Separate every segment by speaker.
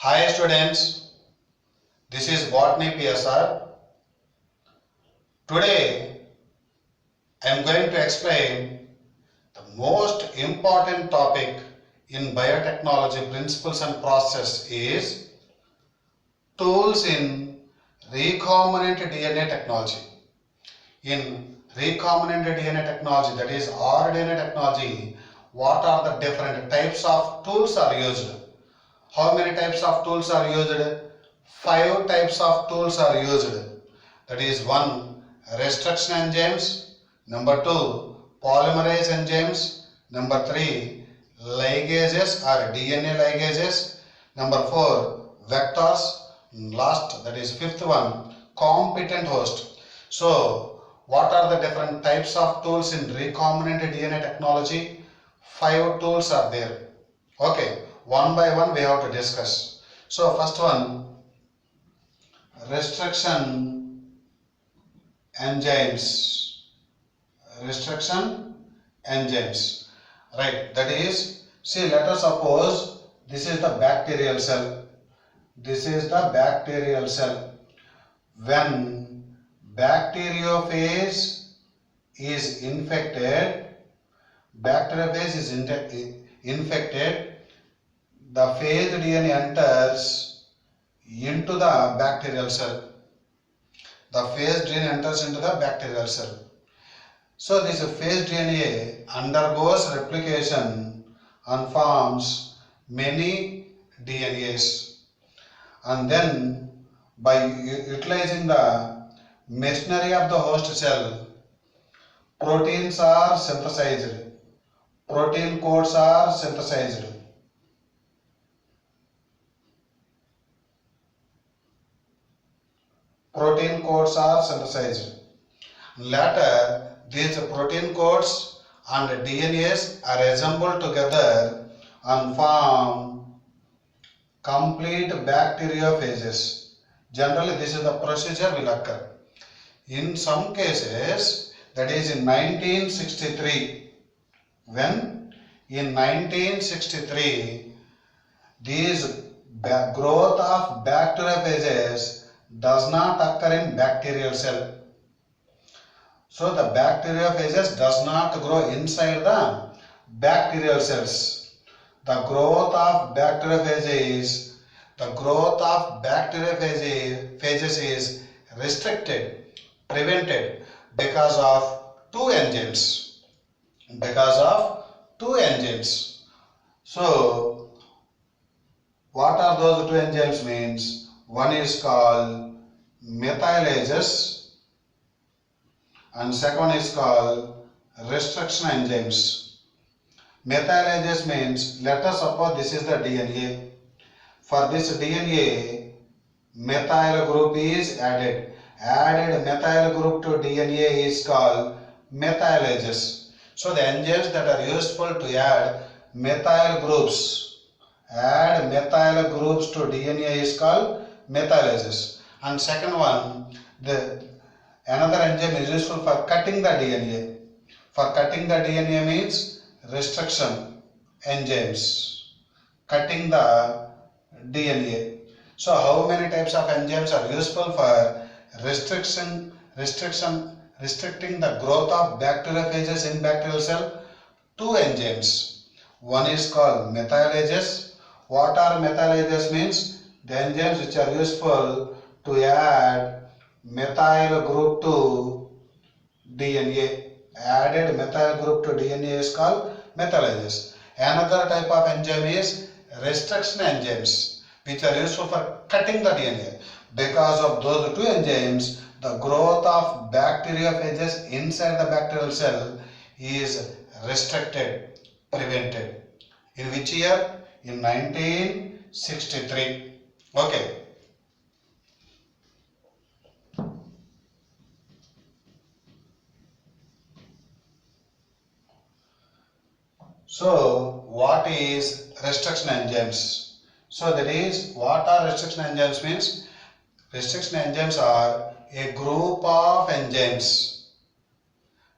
Speaker 1: Hi students, this is Botany PSR. Today I am going to explain the most important topic in biotechnology principles and process is tools in recombinant DNA technology. In recombinant DNA technology, that is rDNA technology, what are the different types of tools are used? How many types of tools are used? 5 types of tools are used. That is 1. Restriction enzymes. Number 2. Polymerase enzymes. Number 3. Ligases or DNA ligases. Number 4. Vectors. Last, that is 5th one, competent host. So, what are the different types of tools in recombinant DNA technology? 5 tools are there. Okay, one by one we have to discuss. So first one, restriction enzymes. Restriction enzymes. Right, that is, see, let us suppose this is the bacterial cell. This is the bacterial cell. When bacteriophage is infected, the phage DNA enters into the bacterial cell. The phage DNA enters into the bacterial cell. So this phage DNA undergoes replication and forms many DNAs. And then by utilizing the machinery of the host cell, proteins are synthesized. Protein codes are synthesized. Protein codes are synthesized. Later, these protein codes and DNAs are assembled together and form complete bacteriophages. Generally, this is the procedure will occur. In some cases, that is in 1963, when in 1963, these growth of bacteriophages does not occur in bacterial cell. So the bacteriophages does not grow inside the bacterial cells. The growth of bacteriophages is restricted, prevented because of two enzymes. So what are those two enzymes means? One is called methylases and second is called restriction enzymes. Methylases means, let us suppose this is the DNA. For this DNA, methyl group is added. Added methyl group to DNA is called methylases. So the enzymes that are useful to add methyl groups to DNA is called methylases. And second one, another enzyme is useful for cutting the DNA. For cutting the DNA means restriction enzymes. Cutting the DNA. So how many types of enzymes are useful for restricting the growth of bacteriophages in bacterial cell? Two enzymes. One is called methylases. What are methylases means? The enzymes which are useful to add methyl group to DNA. Added methyl group to DNA is called methylases. Another type of enzyme is restriction enzymes, which are useful for cutting the DNA. Because of those two enzymes, the growth of bacteriophages inside the bacterial cell is restricted, prevented. In which year? In 1963. Okay. So, what is restriction enzymes? So, that is, what are restriction enzymes means? Restriction enzymes are a group of enzymes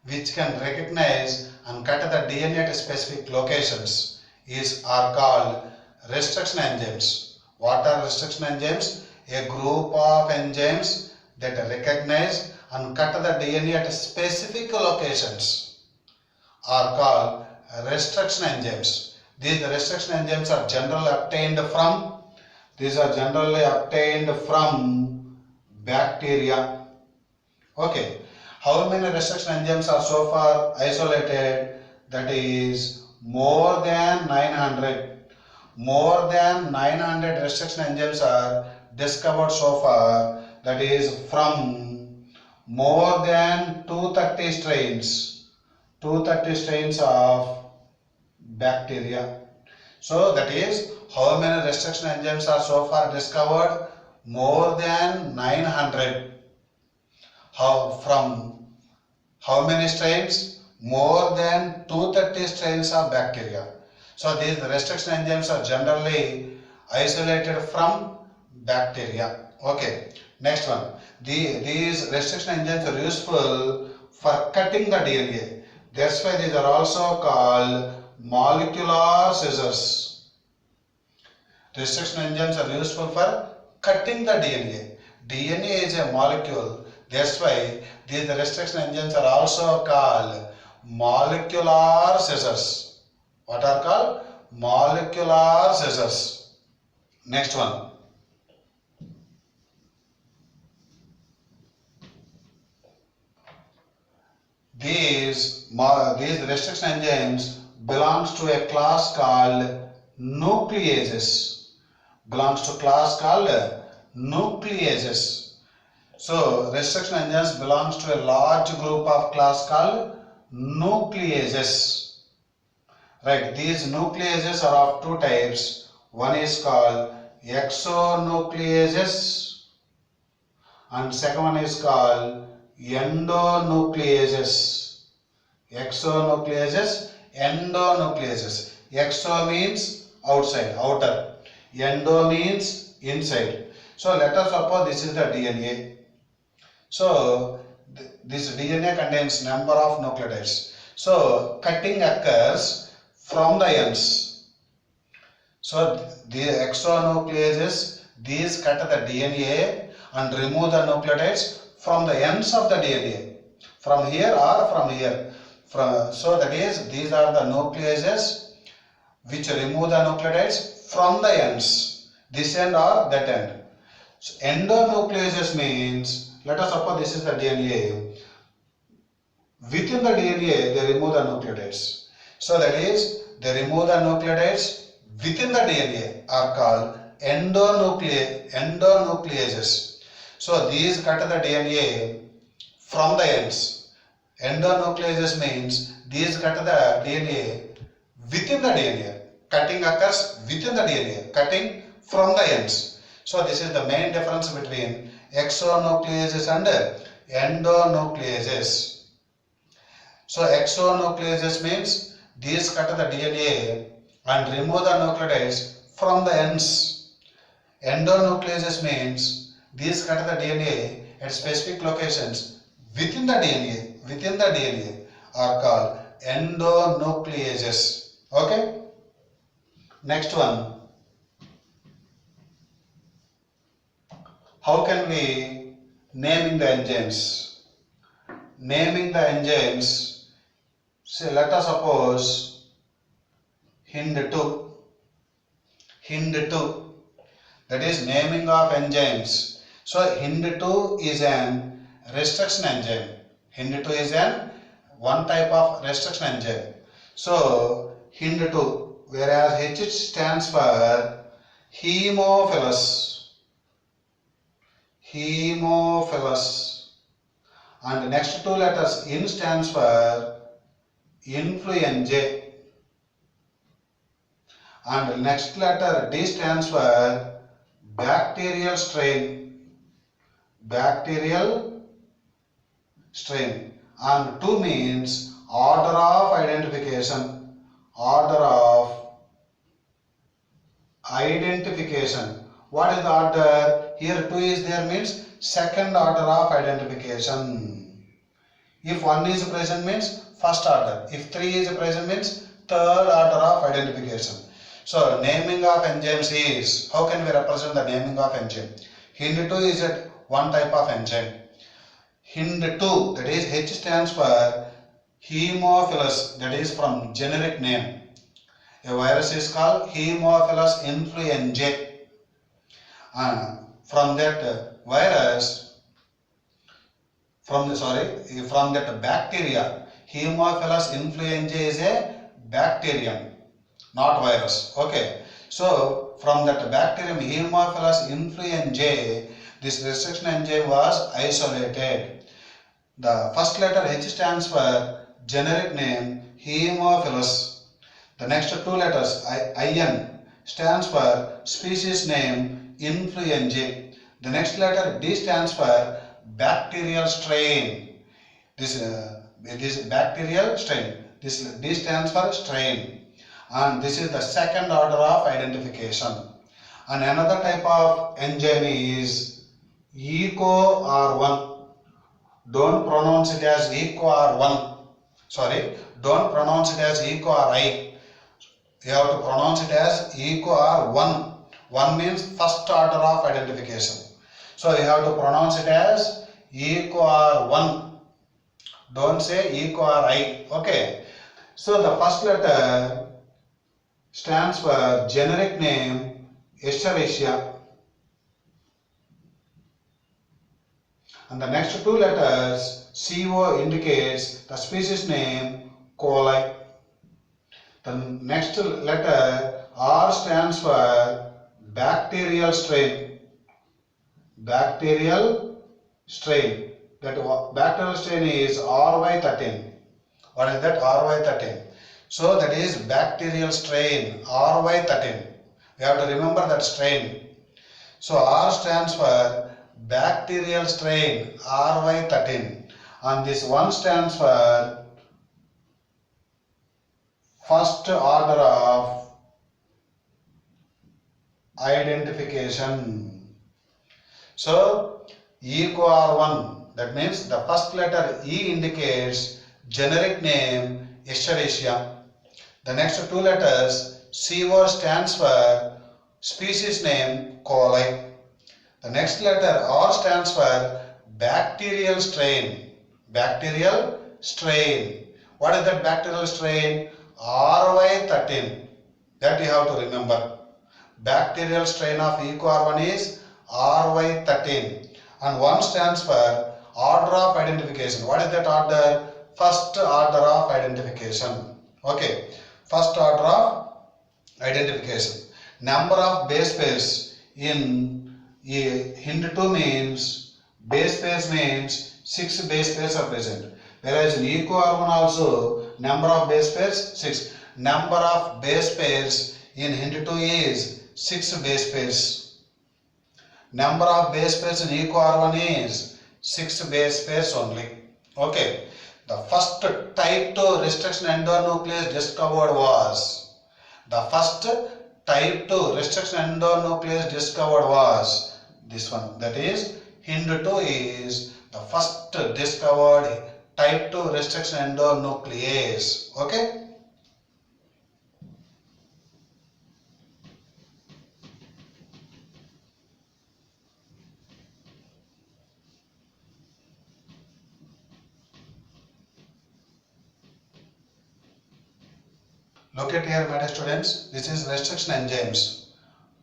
Speaker 1: which can recognize and cut the DNA at specific locations are called restriction enzymes. What are restriction enzymes? A group of enzymes that recognize and cut the DNA at specific locations are called restriction enzymes. These restriction enzymes are generally obtained from bacteria. Okay. How many restriction enzymes are so far isolated? That is more than 900. More than 900 restriction enzymes are discovered so far. That is from more than 230 strains. 230 strains of bacteria. So that is how many restriction enzymes are so far discovered? More than 900. From how many strains? More than 230 strains of bacteria. So these restriction enzymes are generally isolated from bacteria. Okay. Next one. These restriction enzymes are useful for cutting the DNA. That's why these are also called molecular scissors. Restriction enzymes are useful for cutting the DNA. DNA is a molecule. That's why these restriction enzymes are also called molecular scissors. What are called? Molecular scissors. Next one. These restriction enzymes belongs to a class called nucleases. Belongs to class called nucleases. So restriction enzymes belongs to a large group of class called nucleases. Right, these nucleases are of two types. One is called exonucleases and second one is called endonucleases. Exonucleases, endonucleases. Exo means outside, outer. Endo means inside. So let us suppose this is the DNA. So this DNA contains number of nucleotides. So cutting occurs from the ends. So the exonucleases, these cut the DNA and remove the nucleotides from the ends of the DNA. From here or from here. So that is, these are the nucleases which remove the nucleotides from the ends. This end or that end. So endonucleases means, let us suppose this is the DNA. Within the DNA, they remove the nucleotides. So that is, they remove the nucleotides within the DNA are called endonucleases. So these cut the DNA from the ends. Endonucleases means these cut the DNA within the DNA. Cutting occurs within the DNA, cutting from the ends. So this is the main difference between exonucleases and endonucleases. So exonucleases means these cut the DNA and remove the nucleotides from the ends. Endonucleases means these cut the DNA at specific locations within the DNA are called endonucleases. Okay. Next one. How can we naming the enzymes? Naming the enzymes. Say, let us suppose HIND2. That is naming of enzymes. So HIND2 is an restriction enzyme. HIND2 is one type of restriction enzyme. So HIND2, whereas H stands for Haemophilus, and the next two letters IN stands for influenzae, and the next letter D stands for bacterial strain, and 2 means order of identification. What is the order? Here 2 is there means second order of identification. If 1 is present means first order. If 3 is present means third order of identification. So naming of enzymes is, how can we represent the naming of enzyme? HindII is one type of enzyme. HindII, that is H stands for Haemophilus, that is from generic name. A virus is called Haemophilus influenzae. From that virus, from that bacteria, Haemophilus influenzae is a bacterium, not virus. Okay. So from that bacterium Haemophilus influenzae, this restriction enzyme was isolated. The first letter H stands for generic name Haemophilus. The next two letters IN stands for species name influenzae. The next letter D stands for bacterial strain. It is bacterial strain. This D stands for strain. And this is the second order of identification. And another type of enzyme is EcoR1. Don't pronounce it as EcoR1. Sorry, don't pronounce it as EcoRI. You have to pronounce it as EcoR1. 1 means first order of identification. So you have to pronounce it as EcoR1. Don't say EcoRI. Okay. So the first letter stands for generic name Escherichia. And the next two letters CO indicates the species name coli. The next letter R stands for bacterial strain. Bacterial strain. That bacterial strain is RY13. What is that? RY13. So that is bacterial strain RY13. We have to remember that strain. So R stands for bacterial strain RY13. And this one stands for first order of identification. So EcoR1, that means the first letter E indicates generic name Escherichia. The next two letters CO stands for species name coli. The next letter R stands for bacterial strain. Bacterial strain. What is that bacterial strain? RY13. That you have to remember. Bacterial strain of EcoR1 is RY13. And 1 stands for order of identification. What is that order? First order of identification. Okay. First order of identification. Number of base pairs in HindII means base pairs means 6 base pairs are present. Whereas in EcoR1 also number of base pairs 6. Number of base pairs in HindII is 6 base pairs. Number of base pairs in EcoR1 is 6 base pairs only. Okay. The first type 2 restriction endonuclease discovered was this one. That is HindII is the first discovered type 2 restriction endonuclease. Okay. Look at here, my dear students. This is restriction enzymes.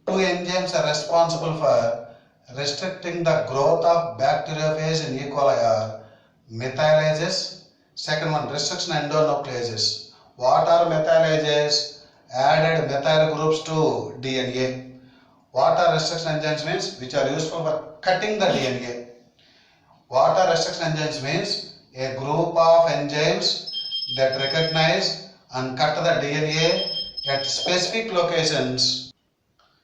Speaker 1: 2 enzymes are responsible for restricting the growth of bacteriophage in E. coli are methylases. Second one, restriction endonucleases. What are methylases? Added methyl groups to DNA. What are restriction enzymes means? Which are useful for cutting the DNA. What are restriction enzymes means? A group of enzymes that recognize and cut the DNA at specific locations.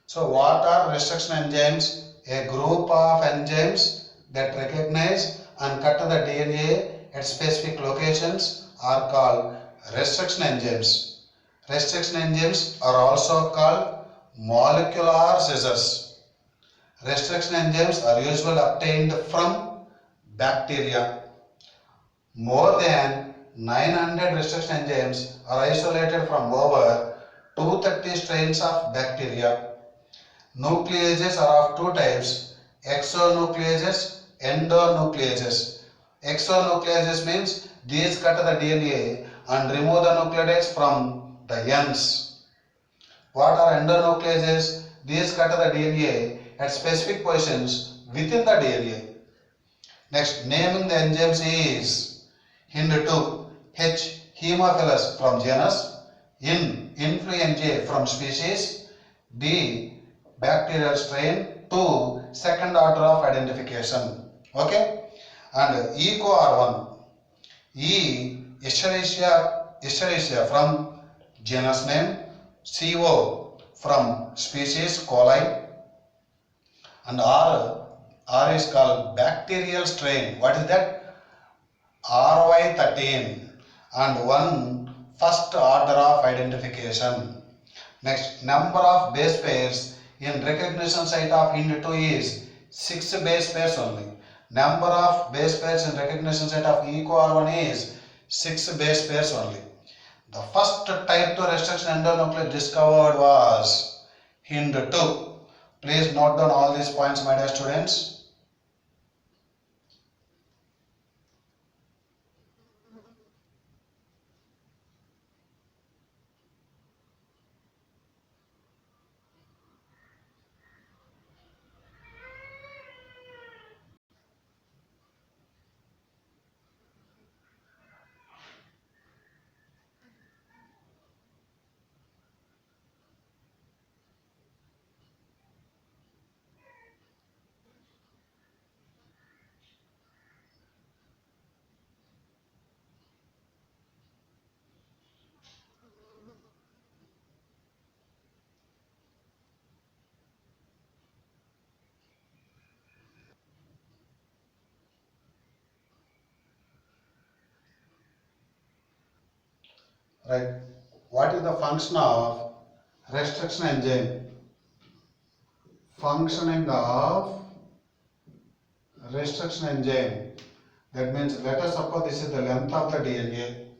Speaker 1: So what are restriction enzymes? A group of enzymes that recognize and cut the DNA at specific locations are called restriction enzymes. Restriction enzymes are also called molecular scissors. Restriction enzymes are usually obtained from bacteria. More than 900 restriction enzymes are isolated from over 230 strains of bacteria. Nucleases are of two types, exonucleases, endonucleases. Exonucleases means these cut the DNA and remove the nucleotides from the ends. What are endonucleases? These cut the DNA at specific positions within the DNA. Next, naming the enzymes is HIND2, H. Haemophilus from genus, Influenzae from species, D. Bacterial strain, 2. Second order of identification. Okay? And EcoR1, E. Escherichia from genus name, CO from species coli, and R is called bacterial strain. What is that? RY13 and 1 first order of identification. Next, number of base pairs in recognition site of HIND2 is 6 base pairs only. Number of base pairs in recognition site of EcoR1 is 6 base pairs only. The first type 2 restriction endonuclease discovered was HIND2. Please note down all these points, my dear students. Right. What is the function of restriction enzyme? Functioning of restriction enzyme. That means, let us suppose this is the length of the DNA.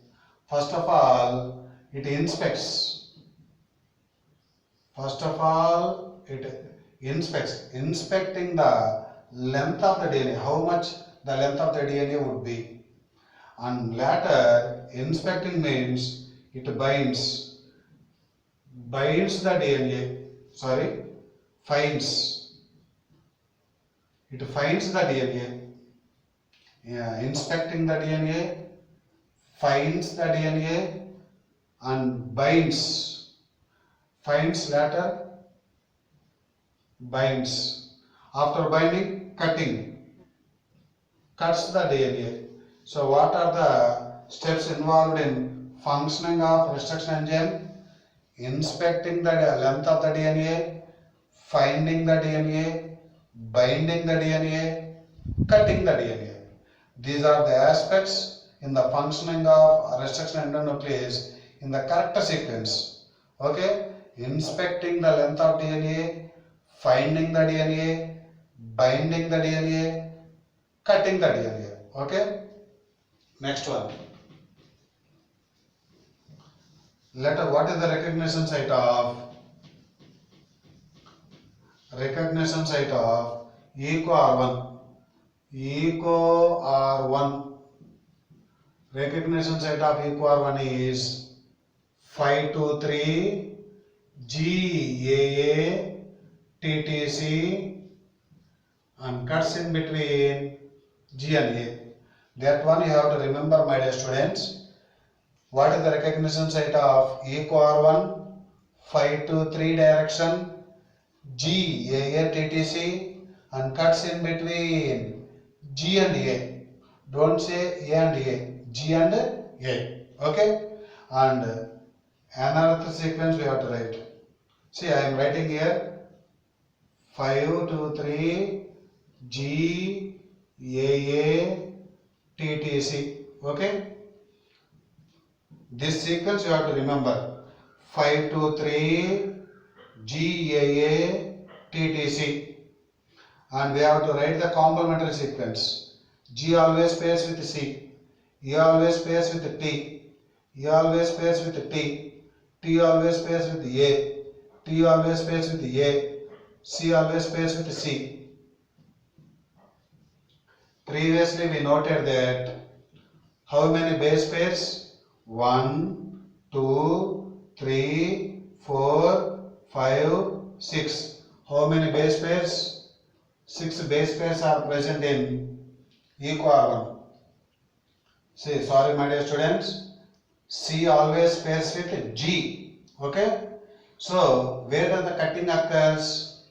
Speaker 1: First of all, it inspects. Inspecting the length of the DNA, how much the length of the DNA would be. And later, inspecting means it binds the DNA, it finds the DNA. Inspecting the DNA, finds the DNA and binds. Finds later, binds. After binding, cuts the DNA. So what are the steps involved in functioning of restriction enzyme? Inspecting the length of the DNA, finding the DNA, binding the DNA, cutting the DNA. These are the aspects in the functioning of restriction endonuclease in the character sequence. Okay? Inspecting the length of DNA, finding the DNA, binding the DNA, cutting the DNA. Okay? Next one. What is the recognition site of EcoR1? EcoR1. Recognition site of EcoR1 is 523 GAA TTC and cuts in between G and A. That one you have to remember, my dear students. What is the recognition site of EcoR1? 523 direction, G, A, TTC and cuts in between G and A. Don't say A and A, G and A. Okay? And another sequence we have to write. See, I am writing here 523 G, A, TTC. Okay? This sequence you have to remember. 523 GAA TTC. And we have to write the complementary sequence. G always pairs with C. A always pairs with T. E always pairs with T. T always pairs with A, T always pairs with A, C always pairs with C. Previously we noted that how many base pairs? 1, 2, 3, 4, 5, 6. How many base pairs? 6 base pairs are present in equal. See, sorry my dear students, C always pairs with G. Okay? So, where does the cutting occurs?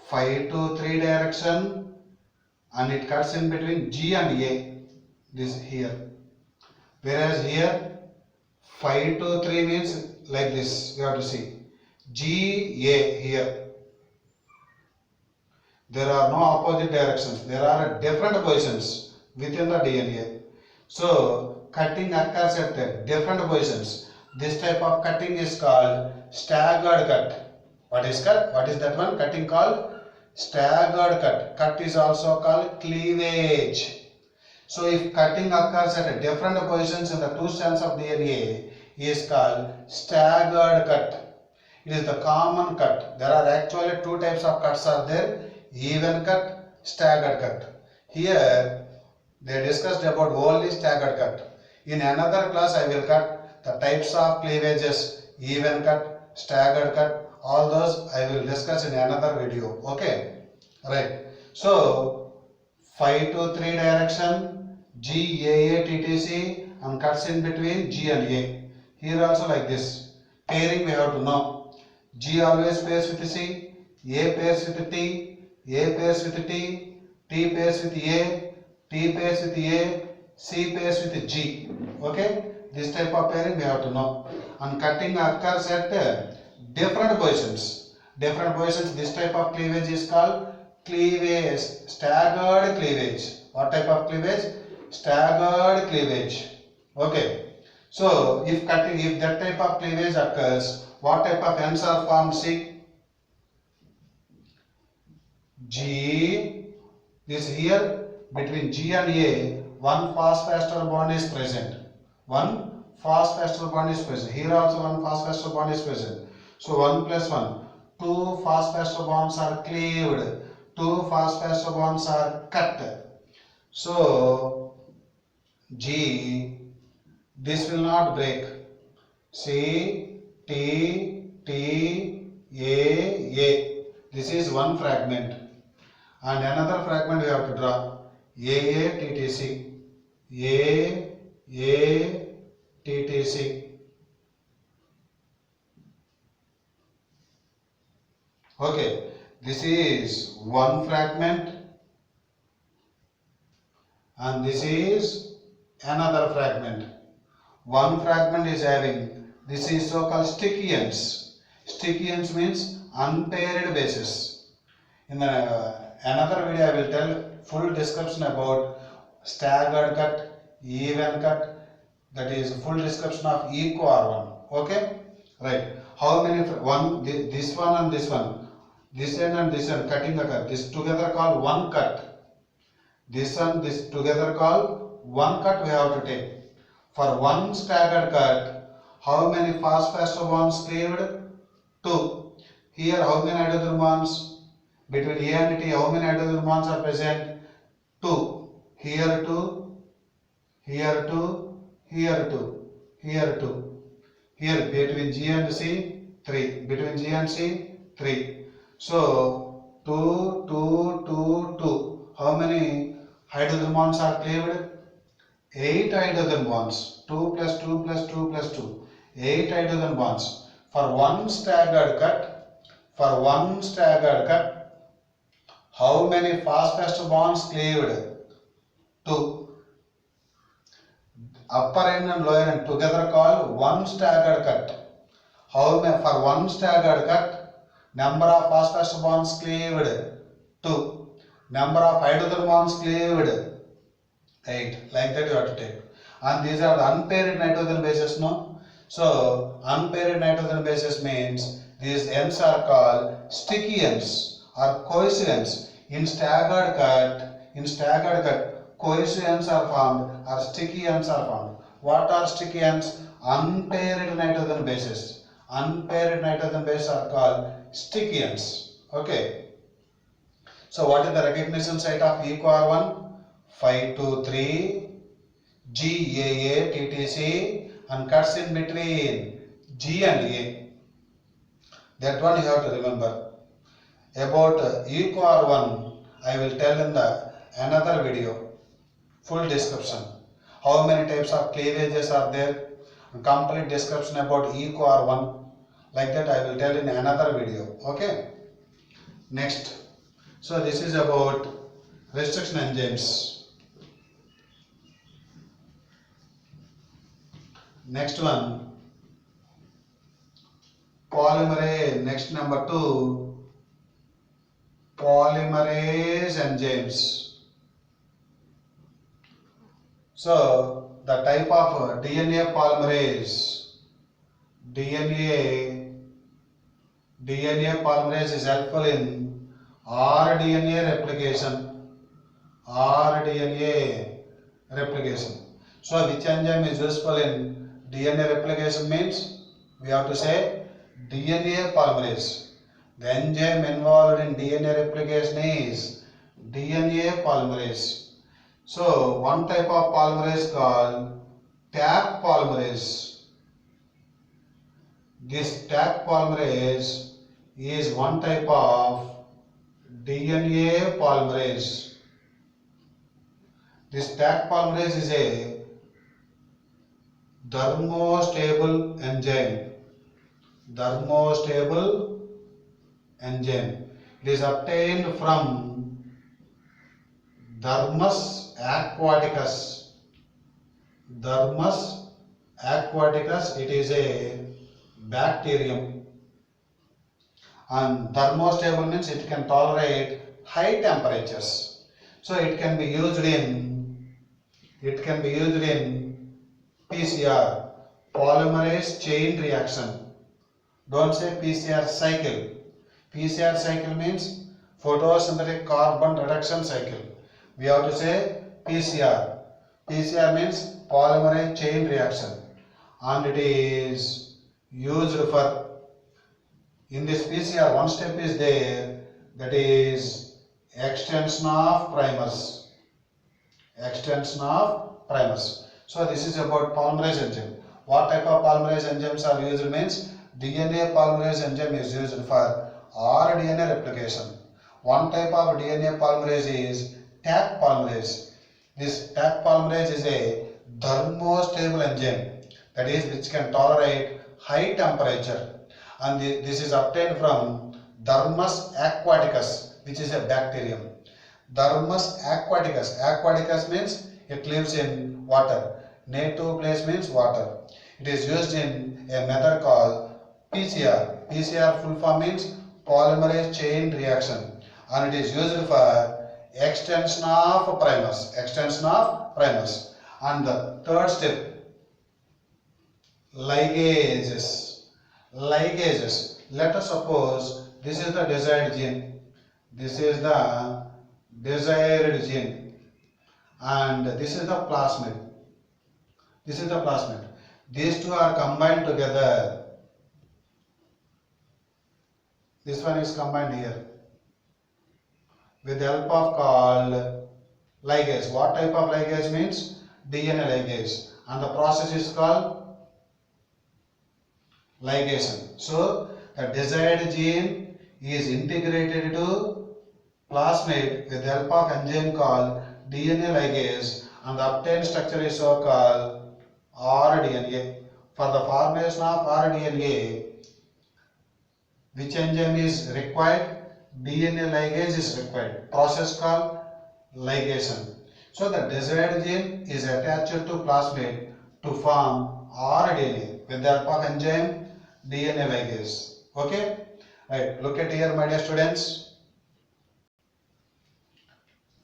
Speaker 1: 5 to 3 direction, and it cuts in between G and A. This here. Whereas here 5 to 3 means like this. You have to see G A here. There are no opposite directions. There are different positions within the DNA. So cutting occurs at different positions. This type of cutting is called staggered cut. What is cut? What is that one? Cutting called staggered cut. Cut is also called cleavage. So if cutting occurs at different positions in the two strands of DNA, is called staggered cut. It is the common cut. There are actually two types of cuts are there: even cut, staggered cut. Here they discussed about only staggered cut. In another class I will cut the types of cleavages: even cut, staggered cut. All those I will discuss in another video. Okay, right. So 5 to 3 direction, G, A, T, T, C, and cuts in between G and A. Here also like this. Pairing we have to know. G always pairs with C, A pairs with T, A pairs with T, T pairs with A, T pairs with A, C pairs with G. Okay? This type of pairing we have to know. And cutting occurs at different positions. Different positions. This type of cleavage is called cleavage, staggered cleavage. What type of cleavage? Staggered cleavage. Okay. So if that type of cleavage occurs, what type of ends are formed? See, G, this here between G and A, one phosphoester bond is present. One phosphoester bond is present. Here also one phosphoester bond is present. So 1 plus 1, 2 phosphoester bonds are cleaved. 2 phosphoester bonds are cut. So G, this will not break. C, T, T, A. This is one fragment. And another fragment we have to draw. A, T, T, C. A, T, T, C. Okay, this is one fragment. And this is another fragment. One fragment is having, this is so called sticky ends. Sticky ends means unpaired bases. In another video I will tell full description about staggered cut, even cut, that is full description of eco-R1. Okay? Right. How many, this one and this one, this end and this end cutting the cut, this together called one cut. This and this together called one cut we have to take. For one staggered cut, how many phosphoester bonds cleaved? 2. Here how many hydrogen bonds? Between A and T, how many hydrogen bonds are present? 2. Here 2, here 2, here 2, here 2. Here between G and C, 3. Between G and C, 3. So 2, 2, 2, 2. How many hydrogen bonds are cleaved? 8 hydrogen bonds. 2 plus 2 plus 2 plus 2. 8 hydrogen bonds. For one staggered cut, how many phosphoester bonds cleaved? 2. Upper end and lower end together called one staggered cut. How many, for one staggered cut, number of phosphoester bonds cleaved? 2. Number of hydrogen bonds cleaved? 8. Like that you have to take. And these are the unpaired nitrogen bases, no? So unpaired nitrogen bases means these ends are called sticky ends or cohesive ends. In staggered cut, cohesive ends are formed or sticky ends are formed. What are sticky ends? Unpaired nitrogen bases. Unpaired nitrogen bases are called sticky ends. Okay. So what is the recognition site of EcoR1? 523 GAA TTC and cuts in between G and A. That one you have to remember. About EcoR1 I will tell in the another video. Full description. How many types of cleavages are there? Complete description about EcoR1. Like that I will tell in another video. Okay. Next. So this is about restriction enzymes. Next one, polymerase. Next number 2, polymerase enzymes. So the type of DNA polymerase, DNA polymerase is helpful in rDNA replication. So which enzyme is useful in DNA replication means we have to say DNA polymerase. The enzyme involved in DNA replication is DNA polymerase. So one type of polymerase called Taq polymerase. This Taq polymerase is one type of DNA polymerase. This Taq polymerase is a thermostable enzyme. Thermostable enzyme. It is obtained from Thermus aquaticus. Thermus aquaticus, it is a bacterium. And thermostable means it can tolerate high temperatures. So it can be used in PCR, polymerase chain reaction. Don't say PCR cycle. PCR cycle means photosynthetic carbon reduction cycle. We have to say PCR. PCR means polymerase chain reaction, and it is used for, in this PCR one step is there, that is extension of primers. Extension of primers. So this is about polymerase enzyme. What type of polymerase enzymes are used means DNA polymerase enzyme is used for rDNA replication. One type of DNA polymerase is Taq polymerase. This Taq polymerase is a thermostable enzyme, that is which can tolerate high temperature, and this is obtained from Thermus aquaticus, which is a bacterium. Thermus aquaticus. Aquaticus means it lives in water. Native place means water. It is used in a method called PCR. PCR full form means polymerase chain reaction, and it is used for extension of primers. Extension of primers. And the third step, ligases. Ligases. Let us suppose this is the desired gene. This is the desired gene, and this is the plasmid. This is the plasmid. These two are combined together. This one is combined here with the help of called ligase. What type of ligase means? DNA ligase, and the process is called ligation. So the desired gene is integrated to plasmid with the help of enzyme called DNA ligase, and the obtained structure is so called rDNA. For the formation of rDNA, which enzyme is required? DNA ligase is required. Process called ligation. So the desired gene is attached to plasmid to form rDNA with the help of enzyme DNA ligase. Okay? Right. Look at here, my dear students.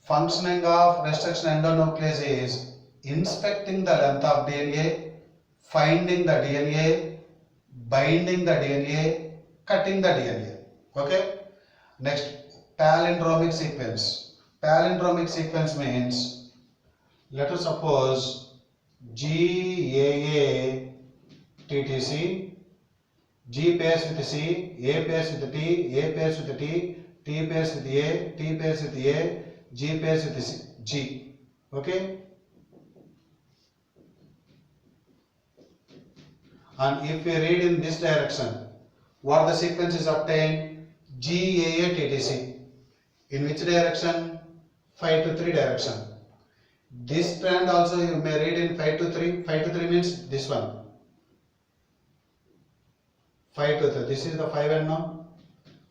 Speaker 1: Functioning of restriction endonuclease is inspecting the length of DNA, finding the DNA, binding the DNA, cutting the DNA. Okay? Next, palindromic sequence. Palindromic sequence means, let us suppose GAA TTC, G pairs with C, A pairs with T, A pairs with T, T pairs with A, T pairs with A, G pairs with C, G. Okay? And if we read in this direction, what the sequence is obtained? GAA TTC. In which direction? 5 to 3 direction. This strand also you may read in 5 to 3. 5 to 3 means this one. 5 to 3. This is the 5 and now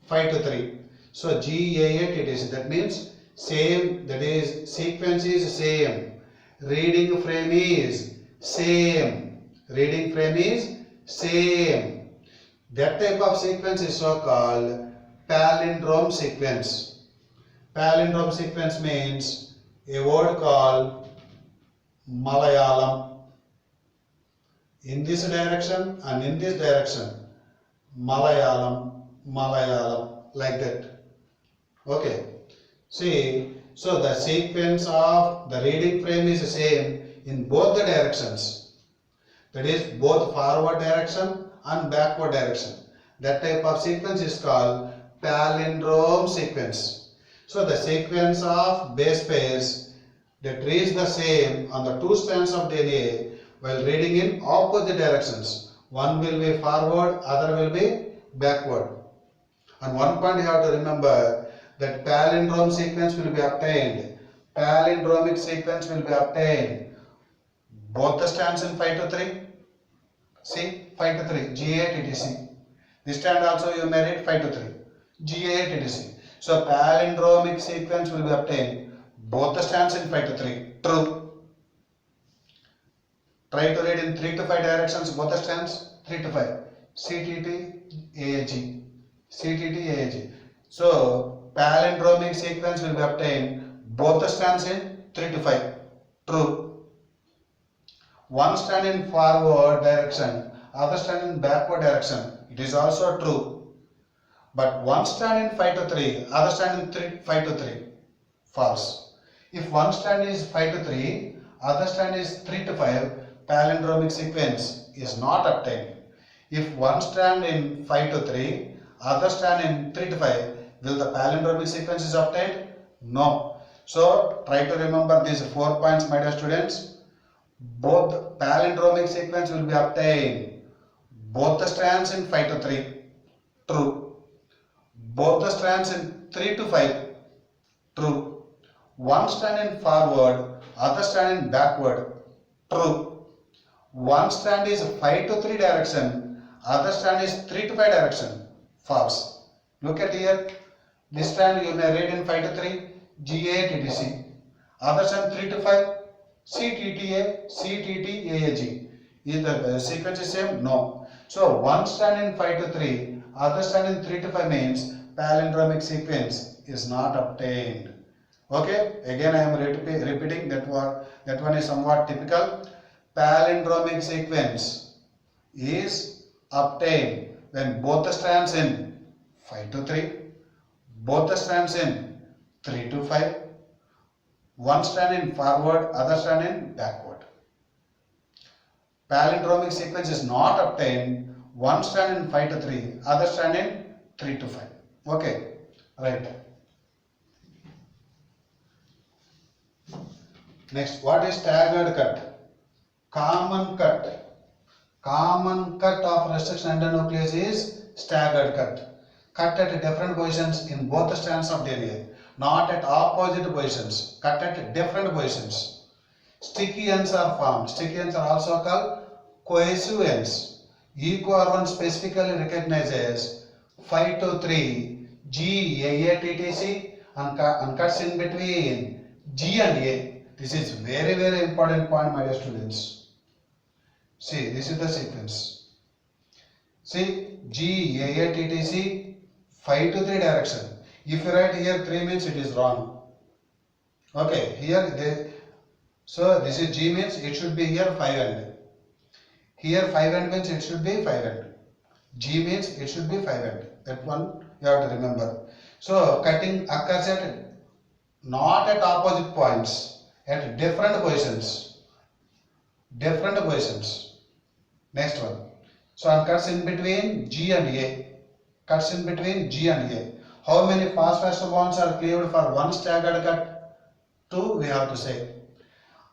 Speaker 1: 5 to 3. So GAA TTC. That means same. That is sequence is same. Reading frame is same. Reading frame is same. That type of sequence is so called palindrome sequence. Palindrome sequence means a word called Malayalam. In this direction and in this direction, Malayalam, Malayalam, like that. Okay. See, so the sequence of the reading frame is the same in both the directions. That is both forward direction and backward direction. That type of sequence is called palindrome sequence. So the sequence of base pairs that reads the same on the two strands of DNA while reading in opposite directions. One will be forward, other will be backward. And one point you have to remember that palindrome sequence will be obtained. Palindromic sequence will be obtained. Both the strands in 5 to 3. See, 5 to 3, GA TTC. This strand also you may read 5 to 3, GA TTC. So palindromic sequence will be obtained. Both the strands in 5 to 3. True. Try to read in 3 to 5 directions, both the strands 3 to 5. CTT, AAG. CTT, AAG. So palindromic sequence will be obtained. Both the strands in 3 to 5. True. One strand in forward direction, other strand in backward direction. It is also true. But one strand in 5 to 3, other strand in 5 to 3. False. If one strand is 5 to 3, other strand is 3 to 5, palindromic sequence is not obtained. If one strand in 5 to 3, other strand in 3 to 5, will the palindromic sequence is obtained? No. So try to remember these 4 points, my dear students. Both palindromic sequence will be obtained. Both the strands in 5 to 3. True. Both the strands in 3 to 5. True. One strand in forward, other strand in backward. True. One strand is 5 to 3 direction, other strand is 3 to 5 direction. False. Look at here. This strand you may read in 5 to 3, GA TTC. Other strand 3 to 5, CTTA, CTT, AAG. Is the sequence is same? No. So one strand in 5 to 3, other strand in 3 to 5 means palindromic sequence is not obtained. Okay, again I am repeating that one is somewhat typical. Palindromic sequence is obtained when both the strands in 5 to 3, both the strands in 3 to 5, one strand in forward, other strand in backward. Palindromic sequence is not obtained one strand in 5 to 3, other strand in 3 to 5. Okay, right. Next, what is staggered cut? Common cut. Common cut of restriction endonuclease is staggered cut. Cut at different positions in both the strands of DNA, not at opposite positions. Cut at different positions. Sticky ends are formed. Sticky ends are also called cohesive ends. EcoR1 specifically recognizes 5 to 3 GAATTC and cuts in between G and A. This is very, very important point, my dear students. See, this is the sequence. See, GAATTC 5 to 3 direction. If you write here 3 means it is wrong. Okay, here so this is G means it should be here 5 end. Here 5 end means it should be 5 end. G means it should be 5 end. That one you have to remember. So cutting occurs at not at opposite points, at different positions. different positions. Next one. So and cuts in between G and A. Cuts in between G and A. How many fast-faster bonds are cleaved for one staggered cut? 2 we have to say.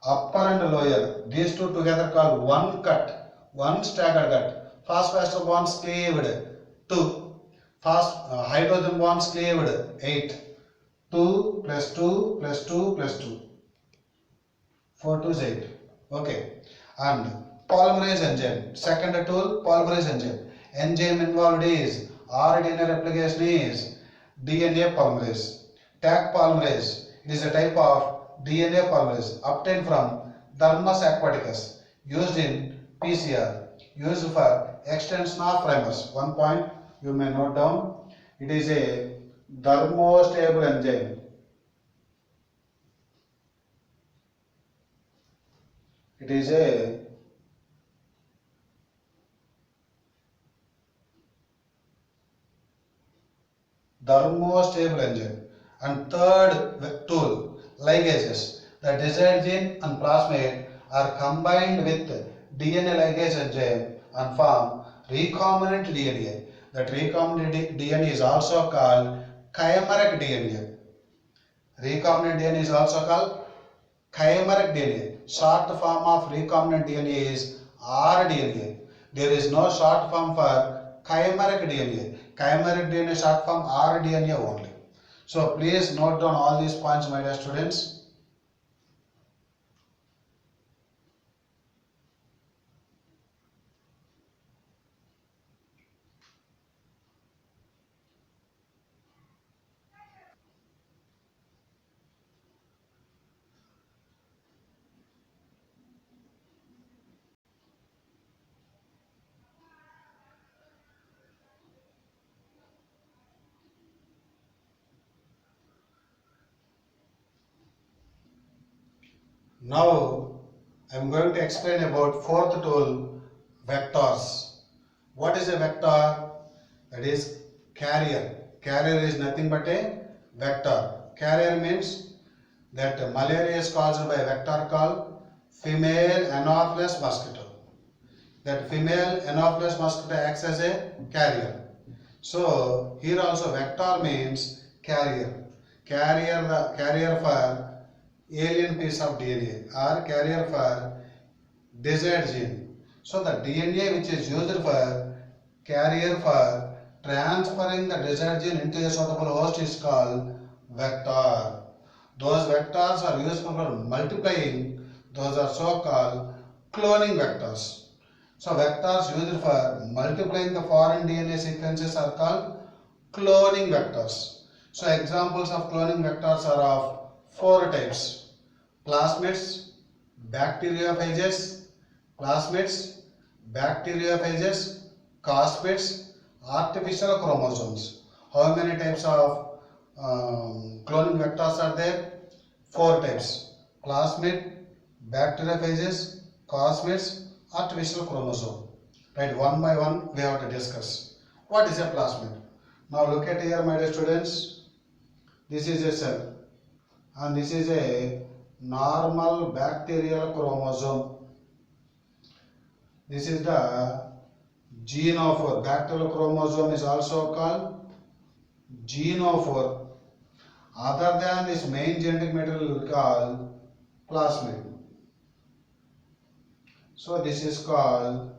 Speaker 1: Upper and lower, these two together called one cut, one staggered cut. Fast-faster bonds cleaved 2. Hydrogen bonds cleaved 8. 2 plus 2 plus 2 plus 2. 4 2 is 8. Okay. And polymerase enzyme. Second tool, polymerase enzyme. Enzyme involved is RDNA replication is DNA polymerase. Taq polymerase. It is a type of DNA polymerase obtained from Dermis aquaticus, used in PCR, used for extension of primers. One point you may note down. It is a thermostable enzyme. It is a thermostable enzyme. And third tool, ligases. The desired gene and plasmid are combined with DNA ligase enzyme and form recombinant DNA. That recombinant DNA is also called chimeric DNA. Recombinant DNA is also called chimeric DNA. Short form of recombinant DNA is rDNA. There is no short form for chimeric DNA. Chimeric DNA short form rDNA only. So please note down all these points, my dear students. Now I am going to explain about fourth tool, vectors. What is a vector? That is carrier. Carrier is nothing but a vector. Carrier means that malaria is caused by a vector called female Anopheles mosquito. That female Anopheles mosquito acts as a carrier. So here also vector means carrier. Carrier for alien piece of DNA or carrier for desired gene. So the DNA which is used for carrier for transferring the desired gene into a suitable host is called vector. Those vectors are useful for multiplying. Those are so called cloning vectors. So vectors used for multiplying the foreign DNA sequences are called cloning vectors. So examples of cloning vectors are of 4 types. Plasmids, bacteriophages, caspids, artificial chromosomes. How many types of cloning vectors are there? 4 types. Plasmid, bacteriophages, caspids, artificial chromosome. Right, one by one we have to discuss. What is a plasmid? Now look at here, my dear students. This is a cell and this is a normal bacterial chromosome. This is the genophore. Bacterial chromosome is also called genophore. Other than this main genetic material called plasmid. So this is called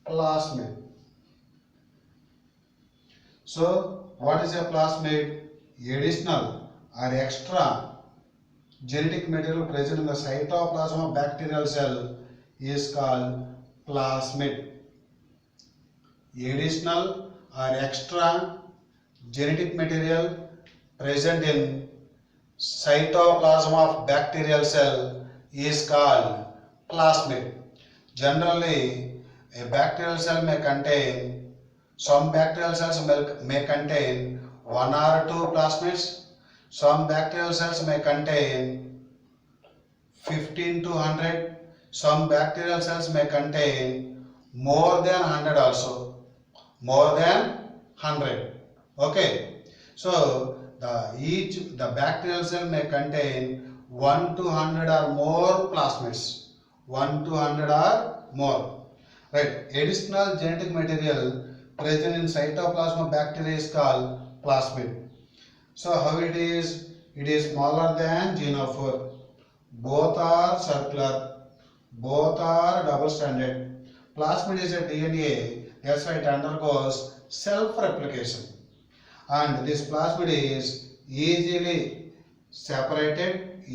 Speaker 1: plasmid. So what is a plasmid? Additional or extra genetic material present in the cytoplasm of bacterial cell is called plasmid. Additional or extra genetic material present in cytoplasm of bacterial cell is called plasmid. Generally, a bacterial cell may contain, some bacterial cells may contain 1 or 2 plasmids. Some bacterial cells may contain 15 to 100. Some bacterial cells may contain more than 100 also. More than 100. Okay. So the bacterial cell may contain 1 to 100 or more plasmids. 1 to 100 or more. Right. Additional genetic material present in cytoplasm of bacteria is called plasmid. So how it is? It is smaller than genophore. Both are circular. Both are double-stranded. Plasmid is a DNA. That's why it undergoes self-replication. And this plasmid is easily separated,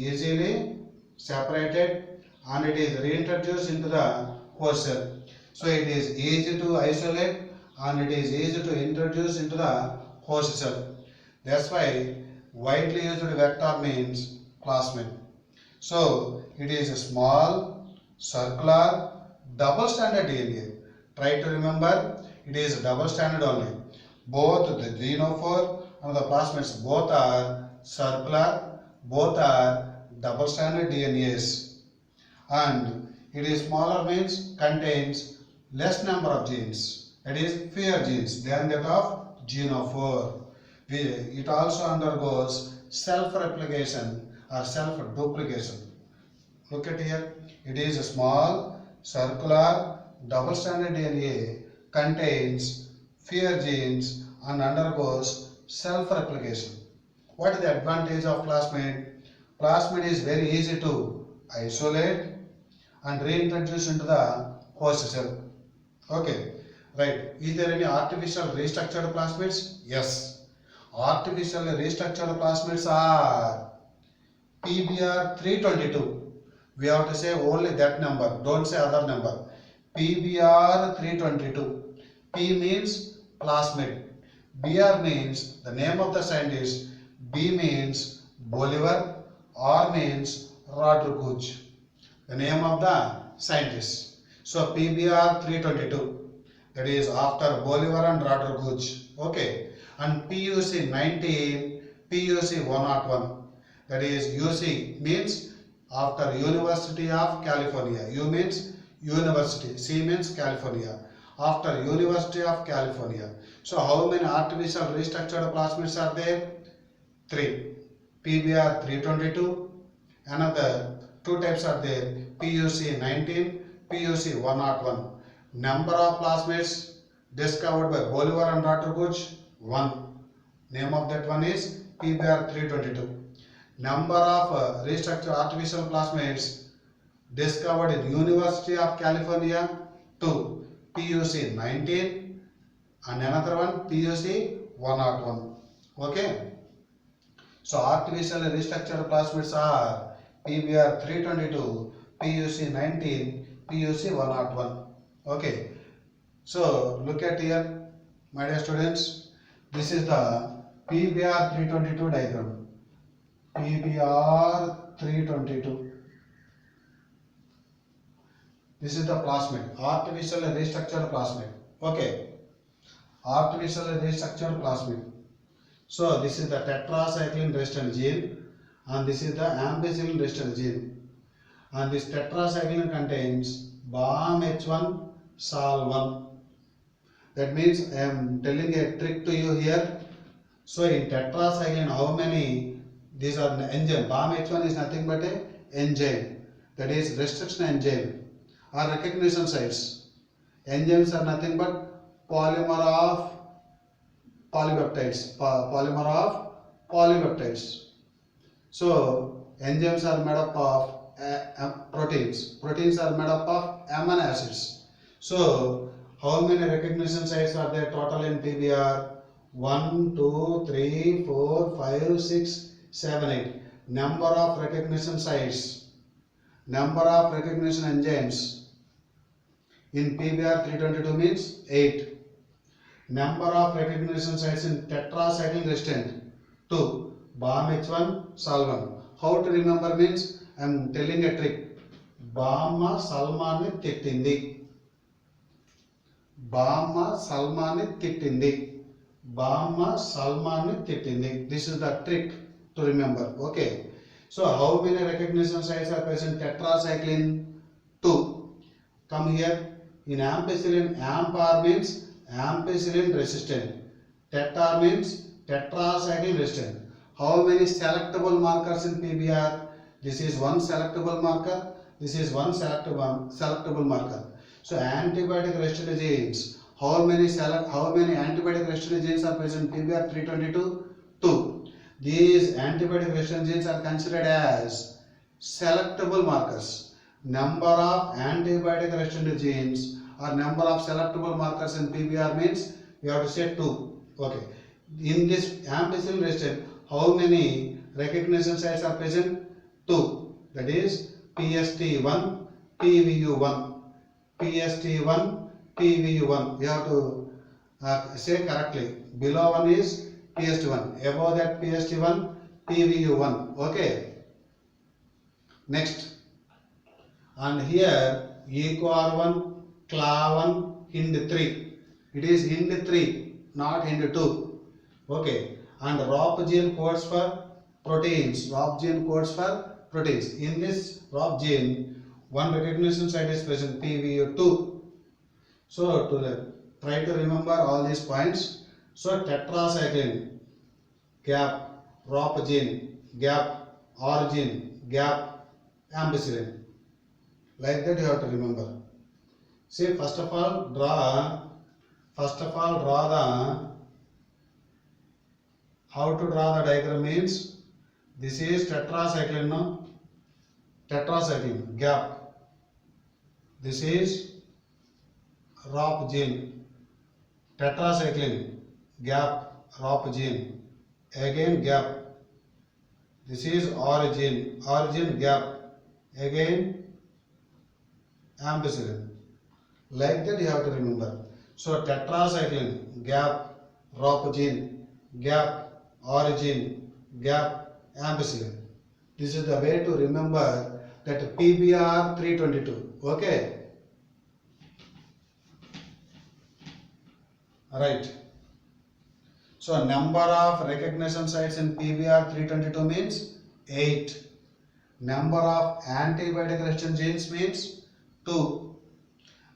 Speaker 1: and it is reintroduced into the host cell. So it is easy to isolate and it is easy to introduce into the host cell. That's why widely used vector means plasmid. So it is a small, circular, double-stranded DNA. Try to remember, it is double-stranded only. Both the genophore and the plasmids both are circular, both are double-stranded DNAs. And it is smaller means contains less number of genes, that is fewer genes than that of genophore. It also undergoes self-replication or self-duplication. Look at here, it is a small, circular, double-stranded DNA, contains fewer genes and undergoes self-replication. What is the advantage of plasmid? Plasmid is very easy to isolate and reintroduce into the host cell. Okay, right. Is there any artificial restructured plasmids? Yes. Artificially restructured plasmids are PBR 322. We have to say only that number, don't say other number. PBR 322. P means plasmid. BR means the name of the scientist. B means Bolivar. R means Rodriguez, the name of the scientist. So PBR 322, that is after Bolivar and Rodriguez. Okay. And PUC 19, PUC 101, that is UC means after University of California. U means University, C means California. After University of California. So how many artificial restructured plasmids are there? 3. PBR 322. Another 2 types are there. PUC 19, PUC 101. Number of plasmids discovered by Bolivar and Rodriguez, 1. Name of that one is PBR 322. Number of restructured artificial plasmids discovered in University of California, 2. PUC 19 and another one PUC 101. Okay. So artificially restructured plasmids are PBR 322, PUC 19, PUC 101. Okay. So look at here, my dear students. This is the PBR 322 diagram. PBR 322. This is the plasmid, artificially restructured plasmid. Okay. Artificially restructured plasmid. So this is the tetracycline resistant gene and this is the ampicillin resistant gene. And this tetracycline contains BAM-H1 Sol1. That means I am telling a trick to you here. So in tetracycline, how many? These are enzyme. BAM-H1 is nothing but a enzyme. That is restriction enzyme or recognition sites. Enzymes are nothing but polymer of polypeptides. Polymer of polypeptides. So enzymes are made up of proteins. Proteins are made up of amino acids. So how many recognition sites are there total in PBR? 1, 2, 3, 4, 5, 6, 7, 8. Number of recognition sites. Number of recognition enzymes in PBR 322 means 8. Number of recognition sites in tetracycline resistant 2. BAM-H1 Sol1. How to remember means I am telling a trick. Bama Salmani tittindi. Bama Salmani tittindi. Bama Salmani tittindi. This is the trick to remember. Okay. So how many recognition sites are present? Tetracycline 2. Come here. In ampicillin, AMPR means ampicillin resistant. Tetra means tetracycline resistant. How many selectable markers in PBR? This is one selectable marker This is one selectable marker. So antibiotic resistant genes. How many antibiotic resistant genes are present in PBR 322? 2. These antibiotic resistant genes are considered as selectable markers. Number of antibiotic resistant genes or number of selectable markers in PBR means we have to say 2. Okay. In this ampicillin resistant, how many recognition sites are present? 2. That is PST1, PVU1. PST1, PVU1. You have to say correctly. Below one is PST1. Above that PST1, PVU1. Okay. Next. And here EcoR1, CLA1, HIND3. It is HIND3, not HIND2. Okay. And ROP gene codes for proteins. ROP gene codes for proteins. In this ROP gene, one recognition site is present, PVU2. So try to remember all these points. So tetracycline, gap, ROP gene, gap, origin, gap, ampicillin. Like that you have to remember. See, first of all draw the, how to draw the diagram means, this is tetracycline, no? Tetracycline, gap. This is ROP gene. Tetracycline, gap, ROP gene. Again gap. This is origin, gap. Again ampicillin. Like that you have to remember. So tetracycline, gap, ROP gene, gap, origin, gap, ampicillin. This is the way to remember that PBR 322. Okay. Right. So number of recognition sites in PBR 322 means 8. Number of antibiotic resistant genes means 2.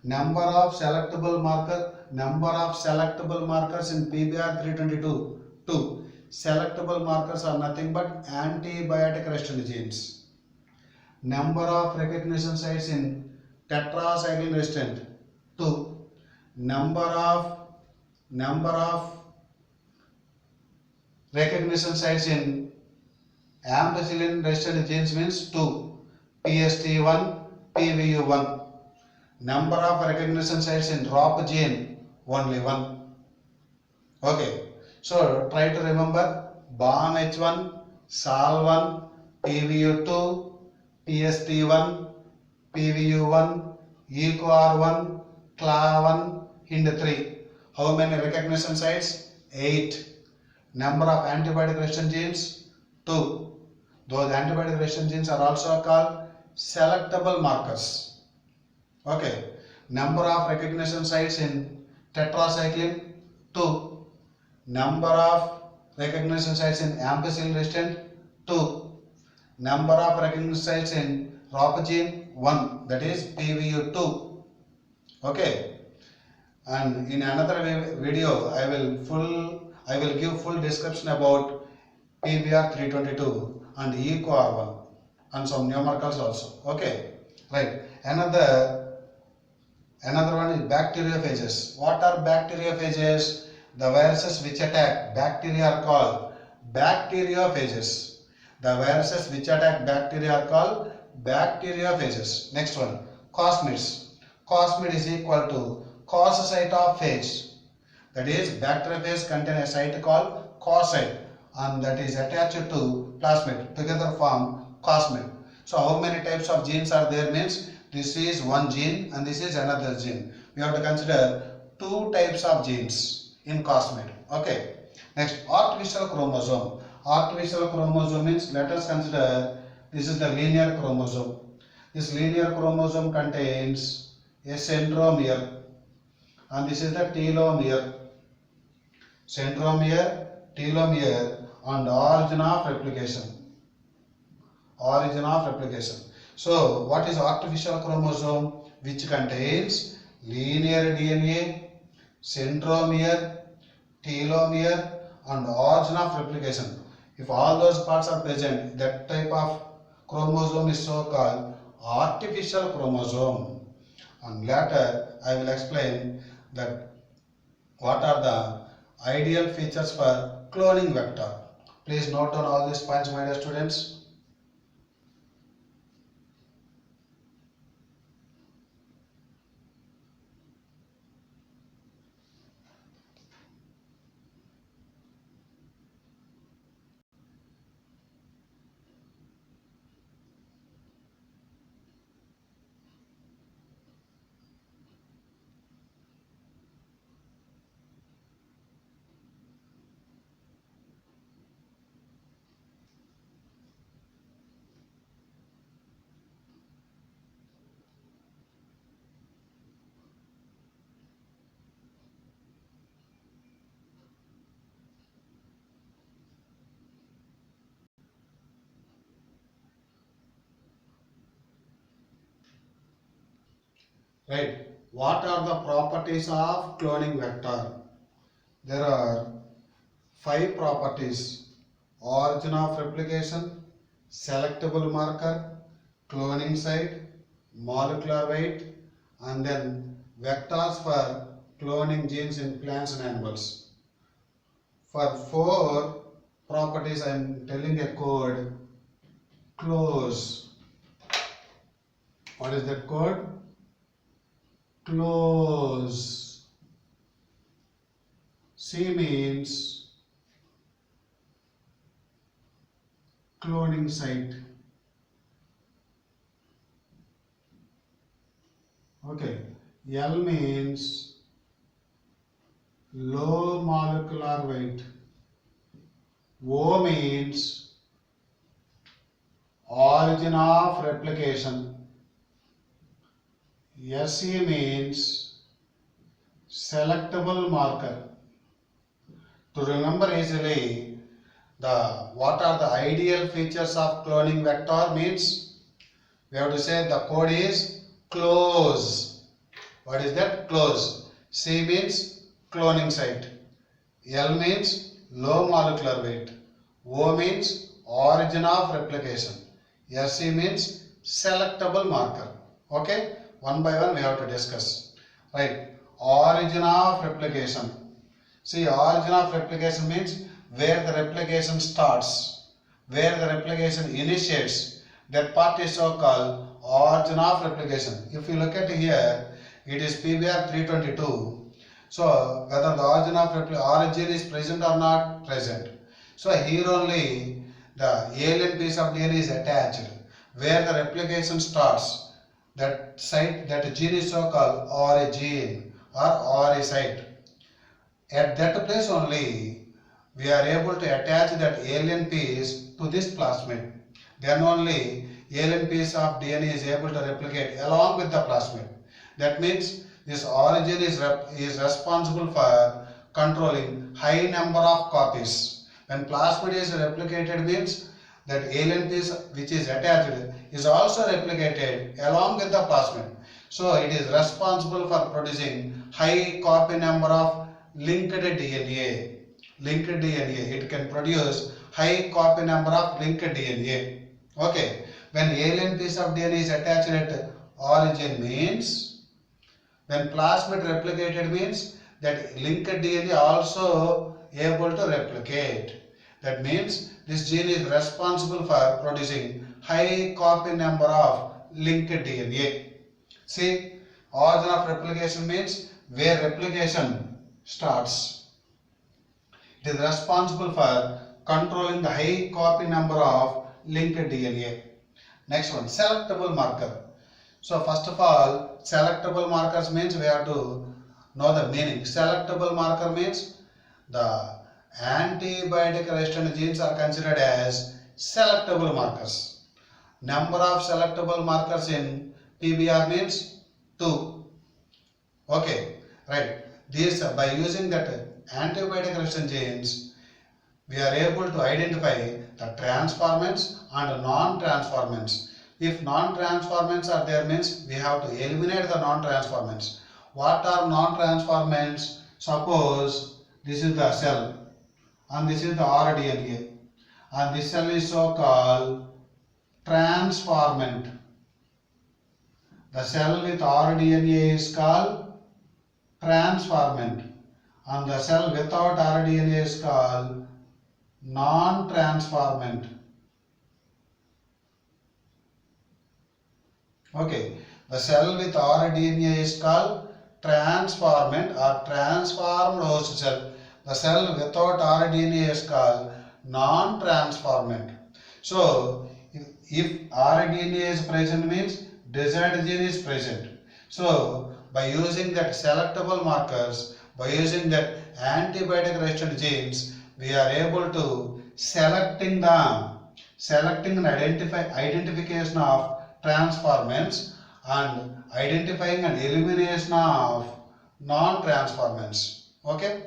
Speaker 1: Number of selectable markers in PBR 322, 2. Selectable markers are nothing but antibiotic resistant genes. Number of recognition sites in tetracycline resistant, 2. Number of recognition sites in ampicillin resistant genes means 2. PST1, PVU1. Number of recognition sites in ROP gene, only 1. Okay. So try to remember BAM-H1, SAL1, PVU2, PST1, PVU1, EcoR1, CLA1, HIND3. How many recognition sites? 8. Number of antibiotic resistant genes? 2. Those antibiotic resistant genes are also called selectable markers. Okay. Number of recognition sites in tetracycline? 2. Number of recognition sites in ampicillin resistant? 2. Number of recognition sites in ROP gene? 1. That is PVU2. Okay. And in another video I will give full description about PBR 322 and EcoR1 and some numericals also. Okay. Right. Another one is bacteriophages. What are bacteriophages? The viruses which attack bacteria are called bacteriophages. The viruses which attack bacteria are called bacteriophages. Next one, cosmids. Cosmid is equal to cos-site of phage. That is, bacteriophage contain a site called cos-site and that is attached to plasmid. Together form cosmid. So how many types of genes are there means, this is one gene and this is another gene. We have to consider 2 types of genes in cosmid. Okay. Next, artificial chromosome. Artificial chromosome means, let us consider this is the linear chromosome. This linear chromosome contains a centromere and this is the telomere. Centromere, telomere and origin of replication. Origin of replication. So what is artificial chromosome? Which contains linear DNA, centromere, telomere and origin of replication. If all those parts are present, that type of chromosome is so called artificial chromosome, and later I will explain that what are the ideal features for cloning vector. Please note down all these points, my dear students. Right. What are the properties of cloning vector? There are 5 properties: origin of replication, selectable marker, cloning site, molecular weight, and then vectors for cloning genes in plants and animals. For 4 properties, I am telling a code: close. What is that code? Close. C means cloning site. Okay. L means low molecular weight. O means origin of replication. SE means selectable marker. To remember easily, what are the ideal features of cloning vector means we have to say the code is close. What is that? Close. C means cloning site. L means low molecular weight. O means origin of replication. SE means selectable marker. Okay? One by one we have to discuss. Right. Origin of replication. See, origin of replication means where the replication starts, where the replication initiates. That part is so called origin of replication. If you look at here, it is PBR 322. So whether the origin is present or not present. So here only the alien piece of DNA is attached. Where the replication starts, that site, that gene is so called origin or a site. At that place only we are able to attach that alien piece to this plasmid. Then only alien piece of DNA is able to replicate along with the plasmid. That means this origin is responsible for controlling high number of copies. When plasmid is replicated means that alien piece which is attached is also replicated along with the plasmid. So it is responsible for producing high copy number of linked DNA. Linked DNA. It can produce high copy number of linked DNA. Okay. When alien piece of DNA is attached at origin means, when plasmid replicated means that linked DNA also able to replicate. That means this gene is responsible for producing high copy number of linked DNA. See, origin of replication means where replication starts. It is responsible for controlling the high copy number of linked DNA. Next one, selectable marker. So first of all, selectable markers means we have to know the meaning. Selectable marker means the antibiotic resistant genes are considered as selectable markers. Number of selectable markers in PBR means 2. Okay, right. These, by using that antibiotic resistant genes, we are able to identify the transformants and non-transformants. If non-transformants are there means we have to eliminate the non-transformants. What are non-transformants? Suppose this is the cell and this is the rDNA and this cell is so called transformant. The cell with rDNA is called transformant, and the cell without rDNA is called non-transformant. Okay, the cell with rDNA is called transformant or transformed host cell. The cell without rDNA is called non-transformant. So, if rDNA is present means desired gene is present. So, by using that selectable markers, by using that antibiotic resistant genes, we are able to selecting and identification of transformants and identifying and elimination of non-transformants. Okay,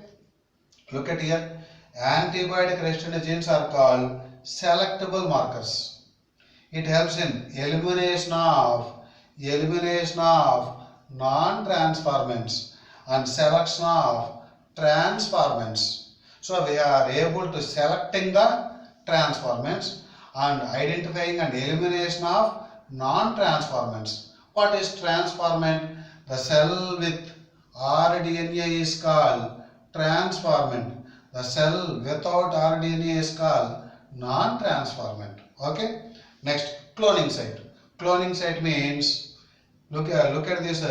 Speaker 1: look at here. Antibiotic resistant genes are called selectable markers. It helps in elimination of non-transformants and selection of transformants. So we are able to selecting the transformants and identifying and elimination of non-transformants. What is transformant? The cell with rDNA is called transformant. The cell without rDNA is called non-transformant. Okay. Next, cloning site. Cloning site means look at this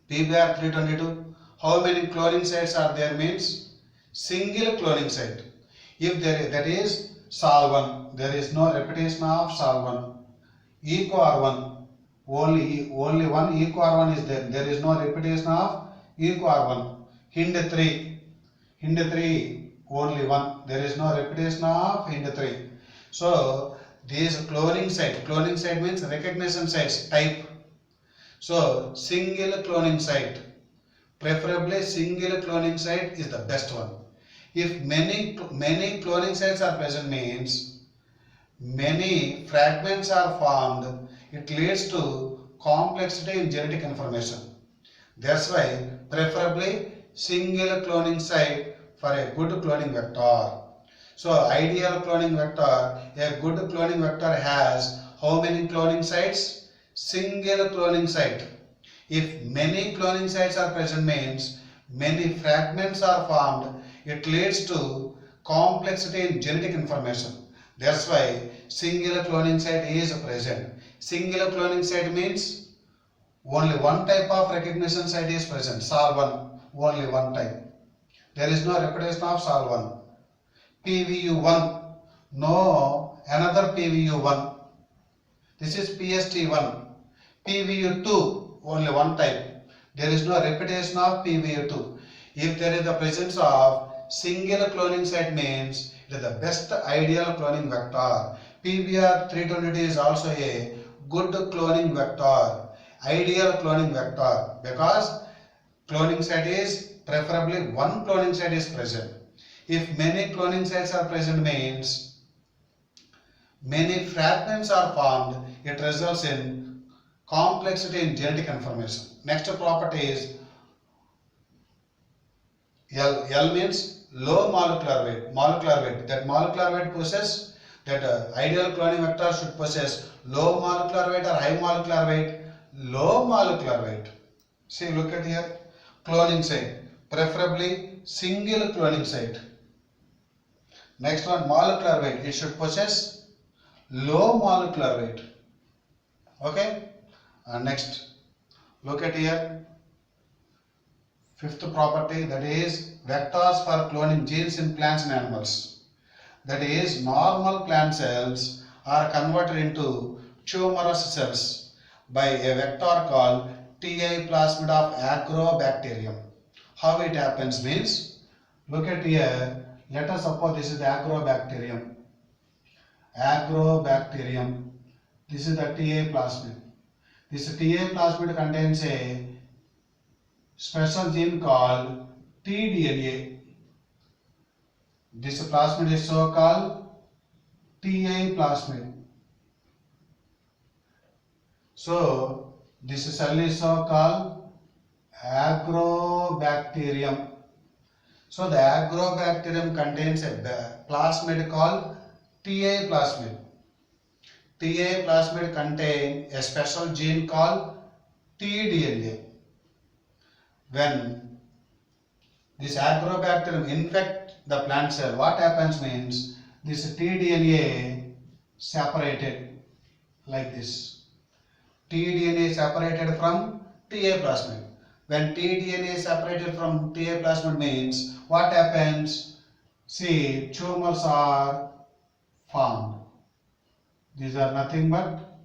Speaker 1: PBR 322. How many cloning sites are there means single cloning site. If that is Sol1, there is no repetition of Sol1. EcoR1, only one EcoR1 is there. There is no repetition of EcoR1. Hind3, only one. There is no repetition of Hind3. So these cloning site means recognition sites type. So single cloning site, preferably single cloning site is the best one. If many cloning sites are present means many fragments are formed, it leads to complexity in genetic information. That's why preferably single cloning site for a good cloning vector. So ideal cloning vector, a good cloning vector has how many cloning sites? Single cloning site. If many cloning sites are present means many fragments are formed, it leads to complexity in genetic information. That's why single cloning site is present. Single cloning site means only one type of recognition site is present. Sol1, only one type. There is no repetition of Sol1. PVU1, no another PVU1. This is PST1. PVU2, only one type. There is no repetition of PVU2. If there is the presence of single cloning site means it is the best ideal cloning vector. PBR 322 is also a good cloning vector, ideal cloning vector, because cloning site is preferably one cloning site is present. If many cloning sites are present means many fragments are formed, it results in complexity in genetic information. Next property is L. L means low molecular weight. That molecular weight possess, that ideal cloning vector should possess low molecular weight or high molecular weight. Low molecular weight. See, look at here. Cloning site, preferably single cloning site. Next one, molecular weight. It should possess low molecular weight. Okay. Next, look at here. Fifth property, that is vectors for cloning genes in plants and animals. That is, normal plant cells are converted into tumorous cells by a vector called Ti plasmid of Agrobacterium. How it happens means, look at here. Let us suppose this is the Agrobacterium. Agrobacterium. This is the Ta plasmid. This Ta plasmid contains a special gene called tDNA. This plasmid is so called Ta plasmid. So this cell is so called Agrobacterium. So the Agrobacterium contains a plasmid called Ta plasmid. Ta plasmid contains a special gene called tDNA. When this agrobacterium infect the plant cell, what happens means this tDNA separated like this. tDNA separated from TA plasmid. When tDNA separated from TA plasmid means what happens? See, tumors are formed. These are nothing but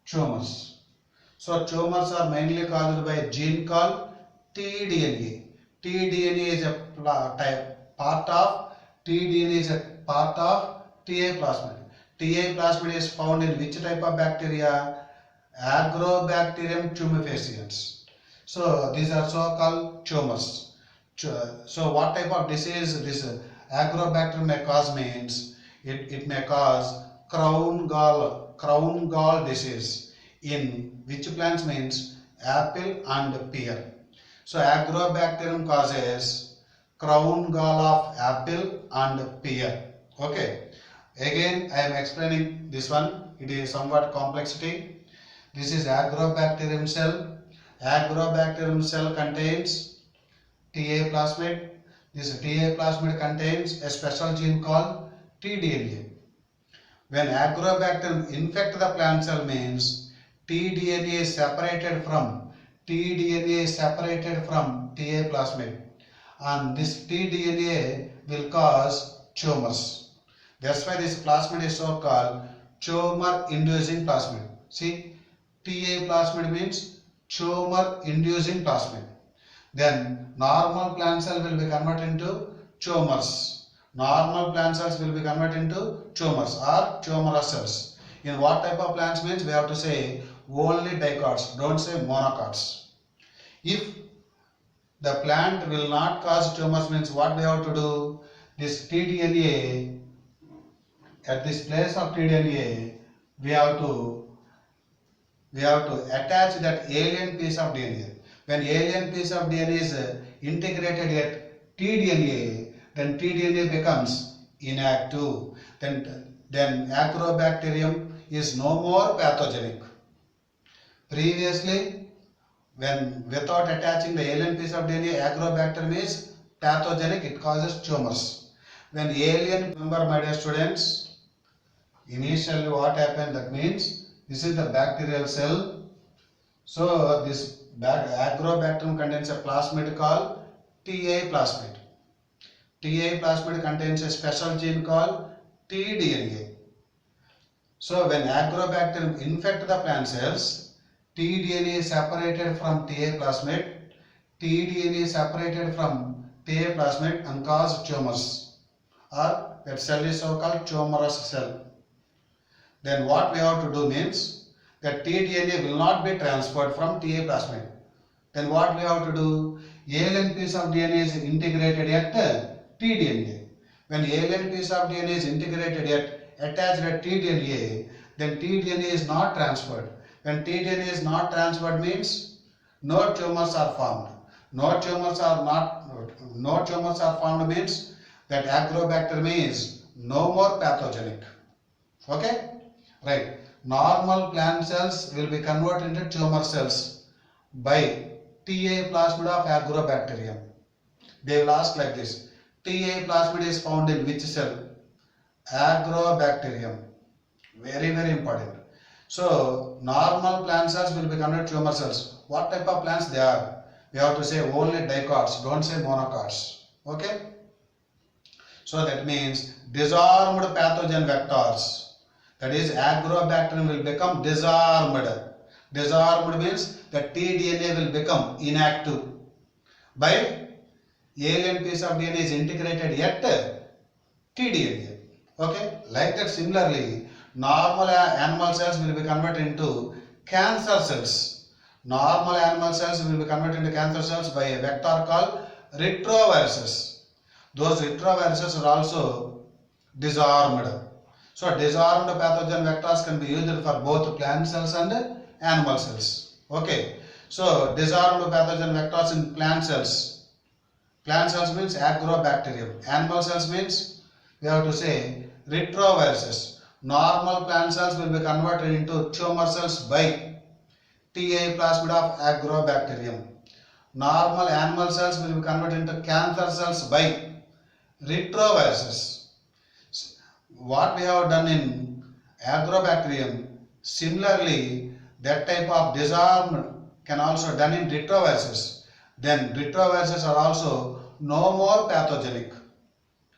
Speaker 1: tumors. So tumors are mainly caused by a gene called tDNA. tDNA is a part of tDNA is a part of TA plasmid. TA plasmid is found in which type of bacteria? Agrobacterium tumefaciens. So these are so-called tumors. So what type of disease this agrobacterium may cause means it may cause crown gall disease in which plants means apple and pear. So agrobacterium causes crown gall of apple and pear. Okay. Again I am explaining this one. It is somewhat complexity. This is agrobacterium cell. Agrobacterium cell contains TA plasmid. This TA plasmid contains a special gene called tDNA. When agrobacterium infect the plant cell means tDNA is separated from TA plasmid, and this tDNA will cause tumors. That's why this plasmid is so called tumor inducing plasmid. See, TA plasmid means tumor inducing plasmid. Then normal plant cell will be converted into tumors. Normal plant cells will be converted into tumors or tumorous cells. In what type of plants means we have to say only dicots, don't say monocots. If the plant will not cause tumors means what we have to do? This tDNA, at this place of tDNA, we have to attach that alien piece of DNA. When alien piece of DNA is integrated at tDNA, then tDNA becomes inactive. Then agrobacterium is no more pathogenic. Previously, when without attaching the alien piece of DNA, agrobacterium is pathogenic, it causes tumors. When alien, remember my dear students, initially what happened, that means this is the bacterial cell. So this agrobacterium contains a plasmid called TA plasmid. TA plasmid contains a special gene called tDNA. So when agrobacterium infect the plant cells, tDNA is separated from TA plasmid. tDNA is separated from TA plasmid and cause tumors, or that cell is so called tumorous cell. Then what we have to do means that tDNA will not be transferred from TA plasmid. Then what we have to do? Alien piece of DNA is integrated at tDNA. When alien piece of DNA is integrated attached at tDNA, then tDNA is not transferred. When tDNA is not transferred means no tumors are formed. No tumors are formed means that agrobacterium is no more pathogenic. Okay? Right. Normal plant cells will be converted into tumor cells by TA plasmid of agrobacterium. They will ask like this: TA plasmid is found in which cell? Agrobacterium. Very, very important. So normal plant cells will be converted to tumor cells. What type of plants they are? We have to say only dicots, don't say monocots. Okay? So that means disarmed pathogen vectors. That is, agrobacterium will become disarmed. Disarmed means that tDNA will become inactive by alien piece of DNA is integrated at tDNA. Okay? Like that, similarly, normal animal cells will be converted into cancer cells. Normal animal cells will be converted into cancer cells by a vector called retroviruses. Those retroviruses are also disarmed. So disarmed pathogen vectors can be used for both plant cells and animal cells. Okay. So disarmed pathogen vectors in plant cells. Plant cells means agrobacterium. Animal cells means we have to say retroviruses. Normal plant cells will be converted into tumor cells by Ta plasmid of Agrobacterium. Normal animal cells will be converted into cancer cells by retroviruses. What we have done in Agrobacterium, similarly that type of disarm can also done in retroviruses. Then retroviruses are also no more pathogenic.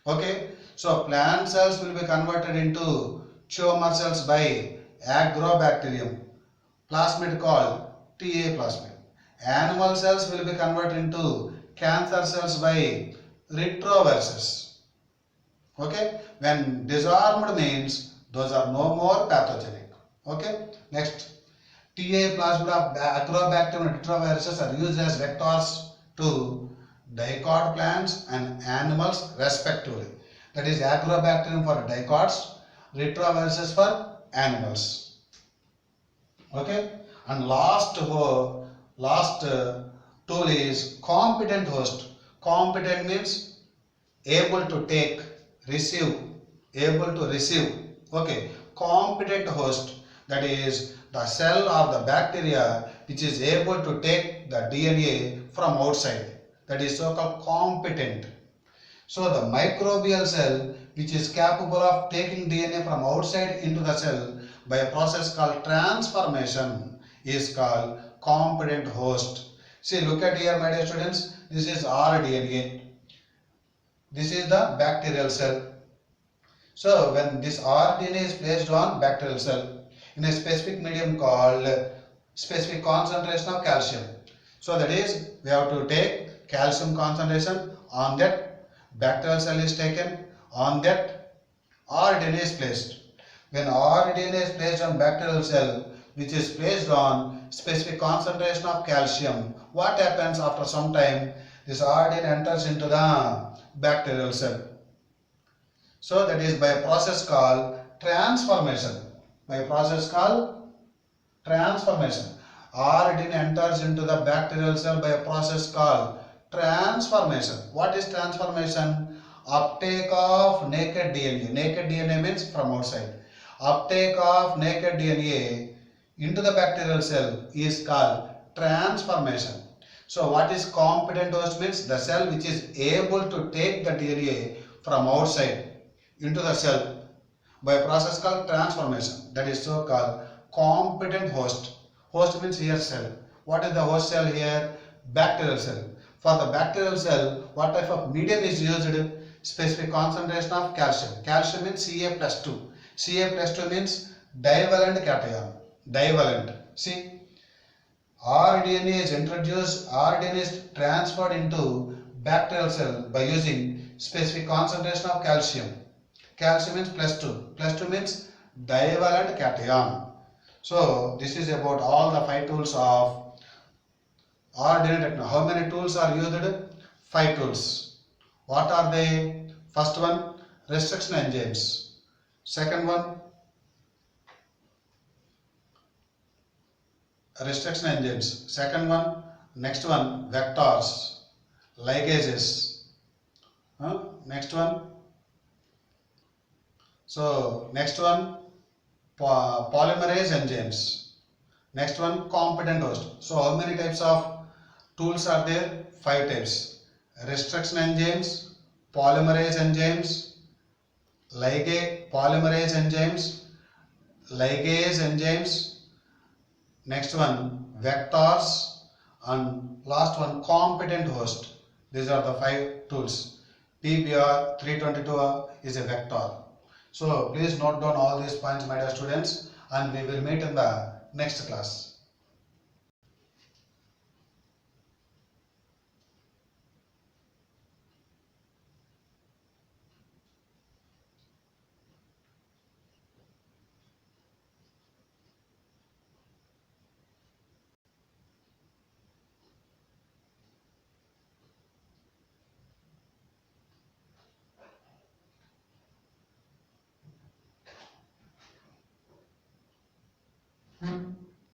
Speaker 1: Okay, so plant cells will be converted into tumor cells by Agrobacterium, plasmid called Ta plasmid. Animal cells will be converted into cancer cells by retroviruses. Okay, when disarmed means those are no more pathogenic. Okay, next, Ta plasmid of Agrobacterium and retroviruses are used as vectors to dicot plants and animals respectively. That is Agrobacterium for dicots, retroviruses for animals. Okay, and last tool is competent host. Competent means able to take, receive, able to receive. Okay, competent host, that is the cell or the bacteria which is able to take the DNA from outside, that is so called competent. So the microbial cell which is capable of taking DNA from outside into the cell by a process called transformation is called competent host. See, look at here my dear students, this is rDNA. This is the bacterial cell. So when this rDNA is placed on bacterial cell in a specific medium called specific concentration of calcium. So that is, we have to take calcium concentration on that bacterial cell is taken, on that rDNA is placed. When rDNA is placed on bacterial cell which is placed on specific concentration of calcium, what happens after some time? This rDNA enters into the bacterial cell. So that is by a process called transformation. By a process called transformation. rDNA enters into the bacterial cell by a process called transformation. What is transformation? Uptake of naked DNA. Naked DNA means from outside. Uptake of naked DNA into the bacterial cell is called transformation. So what is competent host means? The cell which is able to take the DNA from outside into the cell by a process called transformation. That is so called competent host. Host means here cell. What is the host cell here? Bacterial cell. For the bacterial cell, what type of medium is used? Specific concentration of calcium. Calcium means Ca plus 2. Ca plus 2 means divalent cation. Divalent. See, rDNA is introduced, rDNA is transferred into bacterial cell by using specific concentration of calcium. Calcium means plus 2. Plus 2 means divalent cation. So this is about all the 5 tools of rDNA technology. How many tools are used? 5 tools. What are they? First one, restriction enzymes. Second one, restriction enzymes. Second one, next one, vectors, ligases. Next one. So next one, polymerase enzymes. Next one, competent host. So how many types of tools are there? 5 types. Restriction enzymes, polymerase enzymes, polymerase enzymes, ligase enzymes. Next one, vectors, and last one, competent host. These are the 5 tools. PBR 322 is a vector. So please note down all these points, my dear students, and we will meet in the next class.